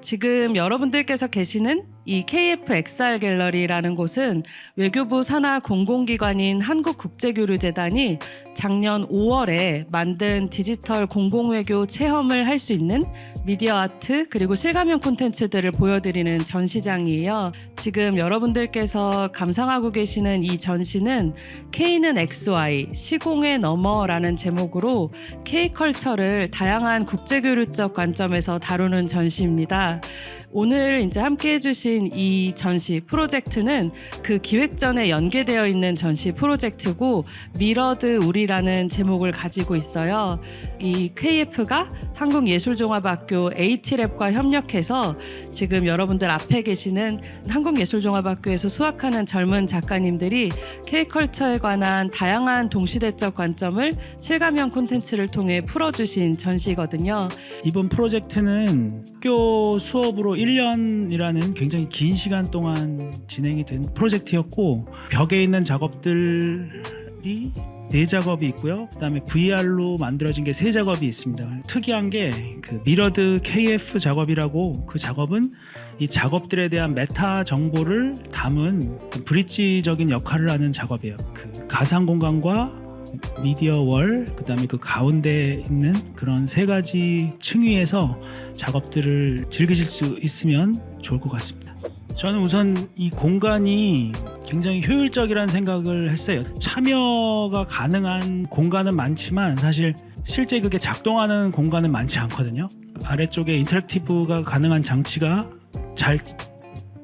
지금 여러분들께서 계시는 이 KFXR 갤러리라는 곳은 외교부 산하 공공기관인 한국국제교류재단이 작년 5월에 만든 디지털 공공외교 체험을 할 수 있는 미디어 아트 그리고 실감형 콘텐츠들을 보여드리는 전시장이에요. 지금 여러분들께서 감상하고 계시는 이 전시는 K는 XY, 시공의 너머라는 제목으로 K컬처를 다양한 국제교류적 관점에서 다루는 전시입니다. 오늘 이제 함께 해주신 이 전시 프로젝트는 그 기획전에 연계되어 있는 전시 프로젝트고 미러드 우리라는 제목을 가지고 있어요. 이 KF가 한국예술종합학교 AT랩과 협력해서 지금 여러분들 앞에 계시는 한국예술종합학교에서 수학하는 젊은 작가님들이 K컬처에 관한 다양한 동시대적 관점을 실감형 콘텐츠를 통해 풀어주신 전시거든요. 이번 프로젝트는 학교 수업으로 1년이라는 굉장히 긴 시간 동안 진행이 된 프로젝트였고, 벽에 있는 작업들이 4작업이 있고요. 그다음에 VR로 만들어진 게 3작업이 있습니다. 특이한 게 그 미러드 KF 작업이라고, 그 작업은 이 작업들에 대한 메타 정보를 담은 브릿지적인 역할을 하는 작업이에요. 그 가상 공간과 미디어 월, 그다음에 그 가운데 있는 그런 3가지 층위에서 작업들을 즐기실 수 있으면 좋을 것 같습니다. 저는 우선 이 공간이 굉장히 효율적이라는 생각을 했어요. 참여가 가능한 공간은 많지만 사실 실제 그게 작동하는 공간은 많지 않거든요. 아래쪽에 인터랙티브가 가능한 장치가 잘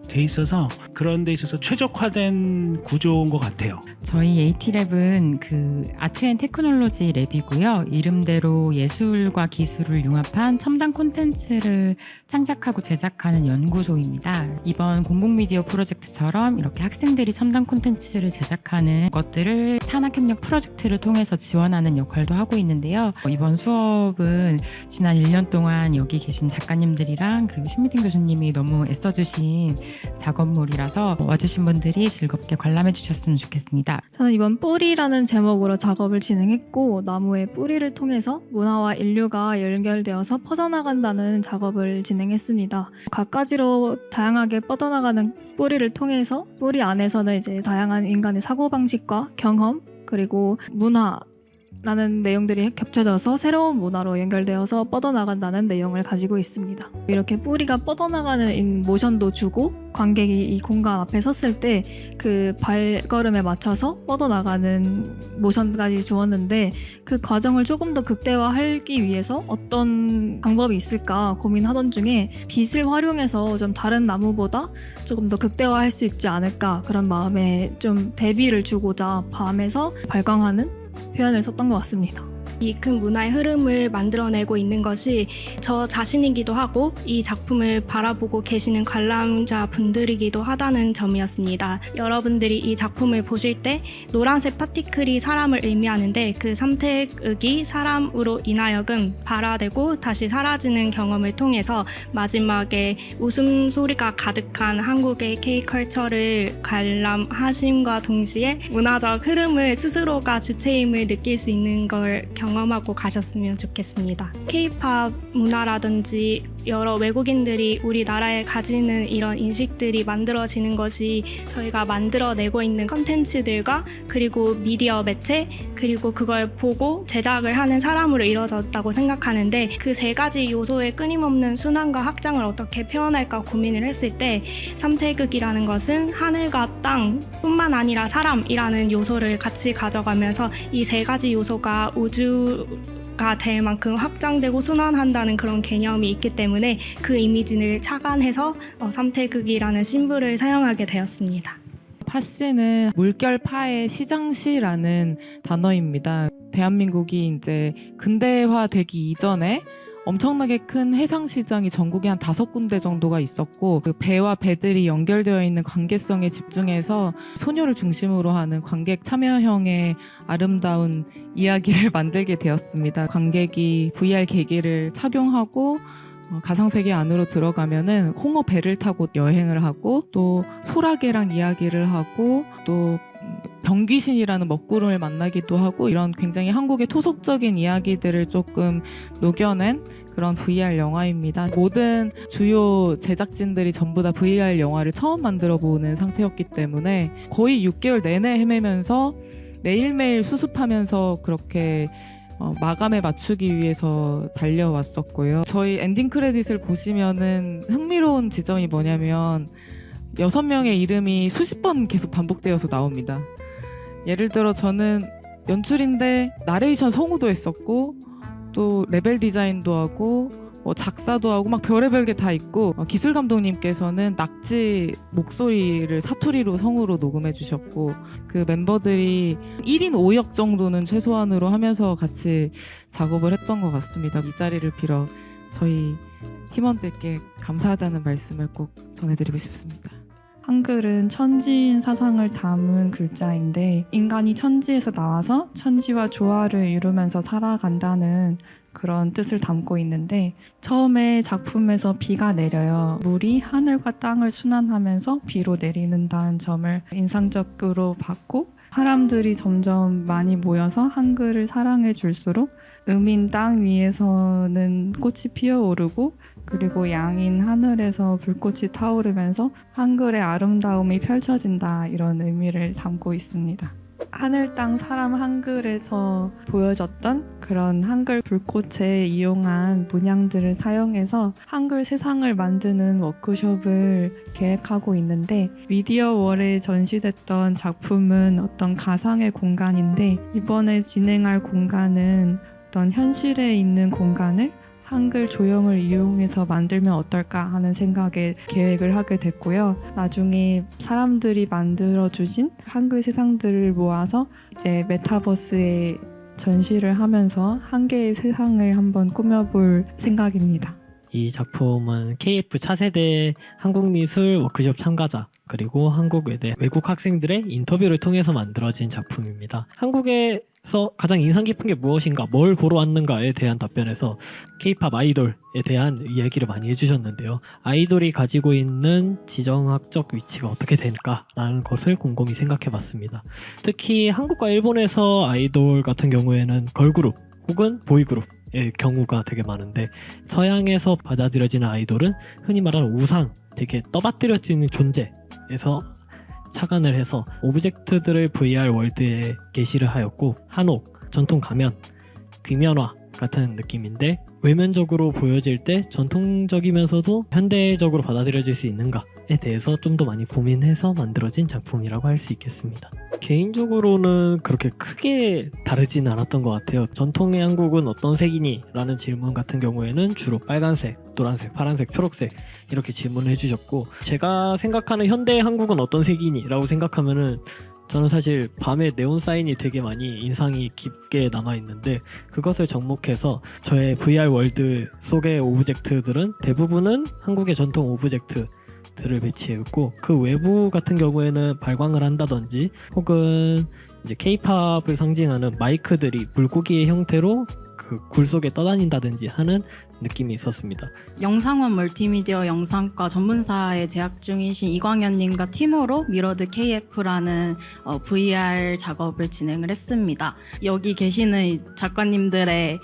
돼 있어서 그런 데 있어서 최적화된 구조인 것 같아요. 저희 AT랩은 그 아트 앤 테크놀로지 랩이고요. 이름대로 예술과 기술을 융합한 첨단 콘텐츠를 창작하고 제작하는 연구소입니다. 이번 공공미디어 프로젝트처럼 이렇게 학생들이 첨단 콘텐츠를 제작하는 것들을 산학협력 프로젝트를 통해서 지원하는 역할도 하고 있는데요. 이번 수업은 지난 1년 동안 여기 계신 작가님들이랑 그리고 신미팅 교수님이 너무 애써주신 작업물이라서 와주신 분들이 즐겁게 관람해 주셨으면 좋겠습니다. 저는 이번 뿌리라는 제목으로 작업을 진행했고, 나무의 뿌리를 통해서 문화와 인류가 연결되어서 퍼져나간다는 작업을 진행했습니다. 갖가지로 다양하게 뻗어나가는 뿌리를 통해서 뿌리 안에서는 이제 다양한 인간의 사고방식과 경험 그리고 문화라는 내용들이 겹쳐져서 새로운 문화로 연결되어서 뻗어나간다는 내용을 가지고 있습니다. 이렇게 뿌리가 뻗어나가는 모션도 주고, 관객이 이 공간 앞에 섰을 때 그 발걸음에 맞춰서 뻗어나가는 모션까지 주었는데, 그 과정을 조금 더 극대화하기 위해서 어떤 방법이 있을까 고민하던 중에 빛을 활용해서 좀 다른 나무보다 조금 더 극대화할 수 있지 않을까, 그런 마음에 좀 대비를 주고자 밤에서 발광하는 표현을 썼던 것 같습니다. 이 큰 문화의 흐름을 만들어내고 있는 것이 저 자신이기도 하고 이 작품을 바라보고 계시는 관람자 분들이기도 하다는 점이었습니다. 여러분들이 이 작품을 보실 때 노란색 파티클이 사람을 의미하는데, 그 삼태극이 사람으로 인하여금 발화되고 다시 사라지는 경험을 통해서 마지막에 웃음소리가 가득한 한국의 K컬처를 관람하심과 동시에 문화적 흐름을 스스로가 주체임을 느낄 수 있는 걸 경험하고 가셨으면 좋겠습니다. K-팝 문화라든지 여러 외국인들이 우리나라에 가지는 이런 인식들이 만들어지는 것이 저희가 만들어내고 있는 컨텐츠들과 그리고 미디어 매체 그리고 그걸 보고 제작을 하는 사람으로 이루어졌다고 생각하는데, 그 3가지 요소의 끊임없는 순환과 확장을 어떻게 표현할까 고민을 했을 때, 삼태극이라는 것은 하늘과 땅뿐만 아니라 사람이라는 요소를 같이 가져가면서 이 3가지 요소가 우주가 될 만큼 확장되고 순환한다는 그런 개념이 있기 때문에 그 이미지를 착안해서 삼태극이라는 심볼을 사용하게 되었습니다. 파씨는 물결파의 시장시라는 단어입니다. 대한민국이 이제 근대화되기 이전에 엄청나게 큰 해상시장이 전국에 한 5군데 정도가 있었고, 그 배와 배들이 연결되어 있는 관계성에 집중해서 소녀를 중심으로 하는 관객 참여형의 아름다운 이야기를 만들게 되었습니다. 관객이 VR 계기를 착용하고 가상세계 안으로 들어가면은 홍어 배를 타고 여행을 하고, 또 소라게랑 이야기를 하고, 또 병귀신이라는 먹구름을 만나기도 하고 이런 굉장히 한국의 토속적인 이야기들을 조금 녹여낸 그런 VR 영화입니다. 모든 주요 제작진들이 전부 다 VR 영화를 처음 만들어 보는 상태였기 때문에 거의 6개월 내내 헤매면서 매일매일 수습하면서 그렇게 마감에 맞추기 위해서 달려왔었고요. 저희 엔딩 크레딧을 보시면은 흥미로운 지점이 뭐냐면 6명의 이름이 수십 번 계속 반복되어서 나옵니다. 예를 들어 저는 연출인데 나레이션 성우도 했었고 또 레벨 디자인도 하고 작사도 하고 막 별의별 게 다 있고 기술 감독님께서는 낙지 목소리를 사투리로 성우로 녹음해 주셨고 그 멤버들이 1인 5역 정도는 최소한으로 하면서 같이 작업을 했던 것 같습니다. 이 자리를 빌어 저희 팀원들께 감사하다는 말씀을 꼭 전해드리고 싶습니다. 한글은 천지인 사상을 담은 글자인데 인간이 천지에서 나와서 천지와 조화를 이루면서 살아간다는 그런 뜻을 담고 있는데 처음에 작품에서 비가 내려요. 물이 하늘과 땅을 순환하면서 비로 내리는다는 점을 인상적으로 봤고 사람들이 점점 많이 모여서 한글을 사랑해 줄수록 음인 땅 위에서는 꽃이 피어오르고 그리고 양인 하늘에서 불꽃이 타오르면서 한글의 아름다움이 펼쳐진다 이런 의미를 담고 있습니다. 하늘 땅 사람 한글에서 보여졌던 그런 한글 불꽃에 이용한 문양들을 사용해서 한글 세상을 만드는 워크숍을 계획하고 있는데 미디어월에 전시됐던 작품은 어떤 가상의 공간인데 이번에 진행할 공간은 어떤 현실에 있는 공간을 한글 조형을 이용해서 만들면 어떨까 하는 생각에 계획을 하게 됐고요. 나중에 사람들이 만들어주신 한글 세상들을 모아서 이제 메타버스에 전시를 하면서 한 개의 세상을 한번 꾸며볼 생각입니다. 이 작품은 KF 차세대 한국미술 워크숍 참가자 그리고 한국외대 외국 학생들의 인터뷰를 통해서 만들어진 작품입니다. 한국에서 가장 인상 깊은 게 무엇인가, 뭘 보러 왔는가에 대한 답변에서 K-팝 아이돌에 대한 이야기를 많이 해주셨는데요. 아이돌이 가지고 있는 지정학적 위치가 어떻게 될까라는 것을 곰곰이 생각해봤습니다. 특히 한국과 일본에서 아이돌 같은 경우에는 걸그룹 혹은 보이그룹 의 경우가 되게 많은데 서양에서 받아들여지는 아이돌은 흔히 말하는 우상, 되게 떠받들여지는 존재에서 착안을 해서 오브젝트들을 VR 월드에 게시를 하였고 한옥, 전통 가면, 귀면화 같은 느낌인데 외면적으로 보여질 때 전통적이면서도 현대적으로 받아들여질 수 있는가에 대해서 좀 더 많이 고민해서 만들어진 작품이라고 할 수 있겠습니다. 개인적으로는 그렇게 크게 다르진 않았던 것 같아요. 전통의 한국은 어떤 색이니? 라는 질문 같은 경우에는 주로 빨간색, 노란색, 파란색, 초록색 이렇게 질문을 해주셨고 제가 생각하는 현대의 한국은 어떤 색이니? 라고 생각하면은 저는 사실 밤에 네온 사인이 되게 많이 인상이 깊게 남아있는데 그것을 접목해서 저의 VR 월드 속의 오브젝트들은 대부분은 한국의 전통 오브젝트들을 배치했고 그 외부 같은 경우에는 발광을 한다든지 혹은 이제 K-팝을 상징하는 마이크들이 물고기의 형태로 그 굴 속에 떠다닌다든지 하는 느낌이 있었습니다. 영상원 멀티미디어 영상과 전문사에 재학 중이신 이광현님과 팀으로 미러드 KF라는 VR 작업을 진행을 했습니다. 여기 계시는 이 작가님들의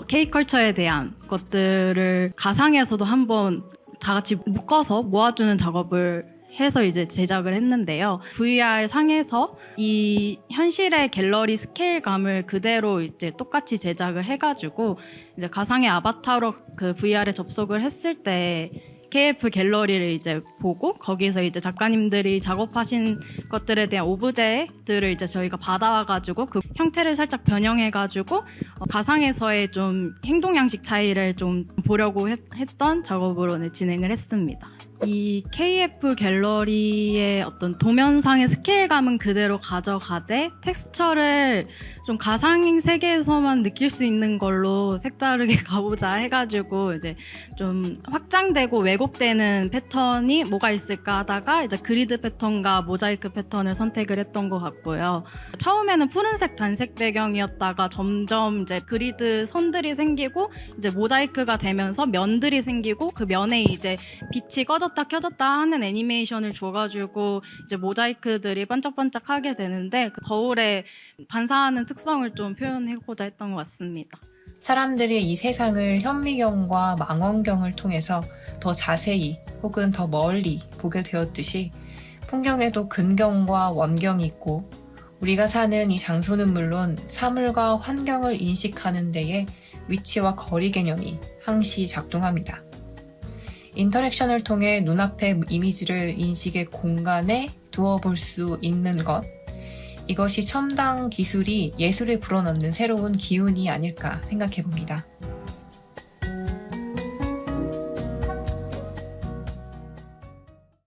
K컬처에 대한 것들을 가상에서도 한번 다 같이 묶어서 모아주는 작업을 해서 이제 제작을 했는데요. VR 상에서 이 현실의 갤러리 스케일감을 그대로 이제 똑같이 제작을 해가지고 이제 가상의 아바타로 그 VR에 접속을 했을 때 KF 갤러리를 이제 보고 거기서 이제 작가님들이 작업하신 것들에 대한 오브제들을 이제 저희가 받아와가지고 그 형태를 살짝 변형해가지고 가상에서의 좀 행동 양식 차이를 좀 보려고 했던 작업으로 네, 진행을 했습니다. 이 KF 갤러리의 어떤 도면상의 스케일감은 그대로 가져가되 텍스처를 좀 가상 세계에서만 느낄 수 있는 걸로 색다르게 가보자 해가지고 이제 좀 확장되고 왜곡되는 패턴이 뭐가 있을까 하다가 이제 그리드 패턴과 모자이크 패턴을 선택을 했던 것 같고요. 처음에는 푸른색 단색 배경이었다가 점점 이제 그리드 선들이 생기고 이제 모자이크가 되면서 면들이 생기고 그 면에 이제 빛이 꺼졌 켜졌다 하는 애니메이션을 줘가지고 이제 모자이크들이 반짝반짝하게 되는데 그 거울에 반사하는 특성을 좀 표현해보자 했던 것 같습니다. 사람들이 이 세상을 현미경과 망원경을 통해서 더 자세히 혹은 더 멀리 보게 되었듯이 풍경에도 근경과 원경이 있고 우리가 사는 이 장소는 물론 사물과 환경을 인식하는 데에 위치와 거리 개념이 항시 작동합니다. 인터랙션을 통해 눈앞의 이미지를 인식의 공간에 두어볼 수 있는 것, 이것이 첨단 기술이 예술에 불어넣는 새로운 기운이 아닐까 생각해 봅니다.